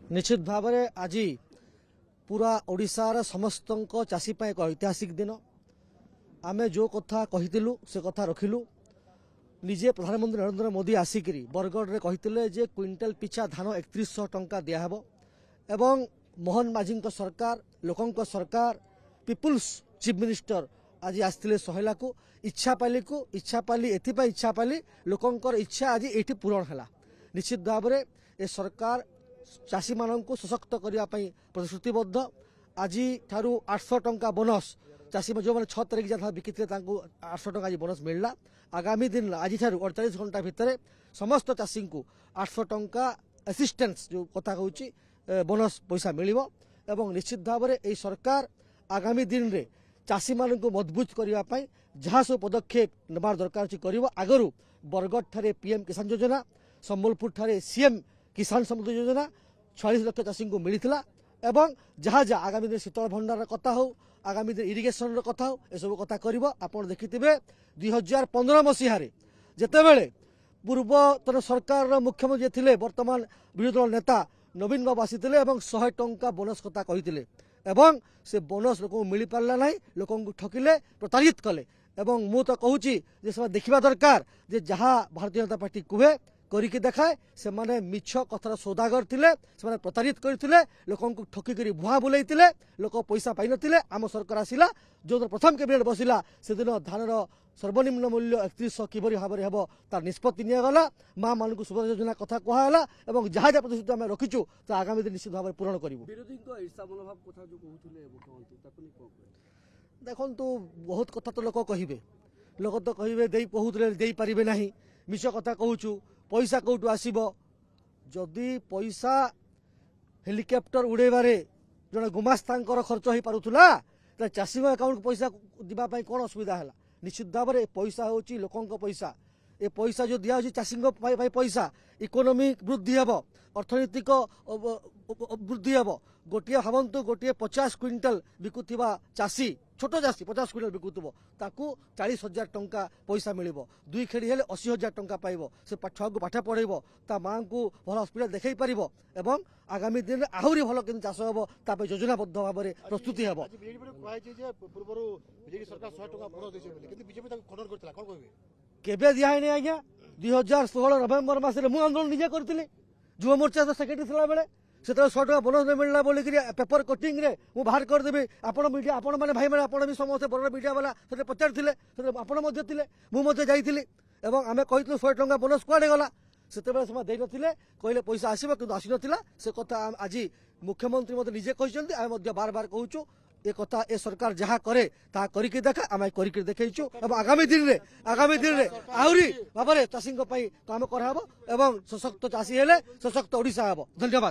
निश्चित भाव में आज पूरा ओडिशार समस्त चाषी एक ऐतिहासिक दिन आमे जो कथा कहीलु से कथा रखिलु निजे प्रधानमंत्री नरेंद्र मोदी आसिक बरगढ़ में कहते जे क्विंटल पिछा धान 3100 टंका दिहब एवं मोहन माझी सरकार लोकों सरकार पीपुल्स चीफ मिनिस्टर आज आसते सहेला को इच्छा पाली एथपाई इच्छा पाली लोकंर इच्छा आज ये पूरण है। निश्चित भाव में ए सरकार चाषी मानू सशक्त करने प्रतिश्रुतिबद्ध आज ठारू 800 टंका बोनस चाषी जो मैंने 6 तारिख जहाँ बिकी 800 टंका आज बोनस मिलला। आगामी दिन आज 48 घंटा भितर समस्त चाषी को 800 टंका असिस्टेंस जो कथा कहूँ बोनस पैसा मिल एवं निश्चित भाव में यह सरकार आगामी दिन में चाषी मान को मजबूत करने जहाँ सब पदक्षेप नबार दरकार कर आगु बरगढ़ ठारे पीएम किसान योजना संबलपुर ठारे सीएम किसान समृद्धि योजना 46 लाख चाषी को मिलता एवं जहाँ जहाँ आगामी दिन शीतल भंडार कथा हो आगामी दिन इरिगेशन कथा हो यह सब कथा कर आपड़ देखिथे 2015 मसीह जितेबले पूर्वतन सरकार मुख्यमंत्री थे वर्तमान विरोधी दल नेता नवीन बाबू आसी 100 टंका बोनस कथा कही एवं से बोनस लोक मिल पारा ना लोक ठकिले प्रताड़ित कले एवं मु तो कहूँ देखा दरकार जे जहाँ भारतीय जनता पार्टी कहे करिकी देखाए से माने मिछ कथार सौदागर थिले से माने प्रताड़ित करथिले लोकंकु ठकिकरी भुआ बुलेइथिले लोक पैसा पाइ नथिले आम सरकार आसिला जो प्रथम कैबिनेट बसिला से दिन धानर सर्वनिम्न मूल्य 3100 किभरी भाव में हेबो तार निष्पत्ति नियागला मां मानकु सुभद्रा योजना कथा कहला एवं जहाँ जहाँ प्रतिश्रुति आम रखिचु तो आगामी दिन निश्चित भाव में पूरण करिवु। विरोधी ईर्षा मनोभाव कथा जो कहउथिले मुख्यमंत्री ताकु देखंतु बहुत कथा तो लोक कहिबे लोक तो कहिबे देई कहउथिले देई परिबे नाही मिछ कथा कहूचु पैसा कौटू आसब जदि पैसा हेलिकप्टर उड़ेबारे जड़े गुमास्ता खर्च हो पारुला चाषी अकाउंट पैसा दीपाई कौन असुविधा है। निश्चित भाव में पैसा हूँ लोकों पैसा ए पैसा जो दिया चाषी पैसा इकोनॉमिक वृद्धि हे अर्थनैतिक वृद्धि हे गोटे भावतु गोटे 50 क्विंटल बिकुवा चाषी छोट चाषी 50 क्विंटल बिकुव ताकू 40,000 टंका पैसा मिल 2 खेड़ी हेले 80,000 टंका पाइब से छुआ को पाठ पढ़ेब ता माँ को भल हस्पिटाल देखई पार एवं आगामी दिन में आहरी भल कि चाष हम ताप योजनाबद्ध भाव में प्रस्तुति हे। केबे दिया है आज्ञा 2016 नवेम्बर मसरे मुझे आंदोलन निजे करी युवा मोर्चा सेक्रेटरी थला बेले से 100 टका बोनस नहीं मिलना बोलिक पेपर कटिंग रे मु बाहर करदेवी आपण मीडिया आपण मैंने भाई मैंने आपण भी समस्त बड़ मीडिया वाला से पचार आपण मुझे जाइली एवं आम कही 100 टका बोनस कुआडे गला से दे नथिले कहले पैसा आसब कि आसी नथिला से कथा आज मुख्यमंत्री मत निजे कहते आम बार बार कहूँ ये कथा ए सरकार जहाँ करे ता करिके देखा आम करिके देखैछु एवं आगामी दिन रे आहरी भाव में चाषी काम कराब एवं सशक्त चाषी हेले सशक्त ओडिशा हेब। धन्यवाद।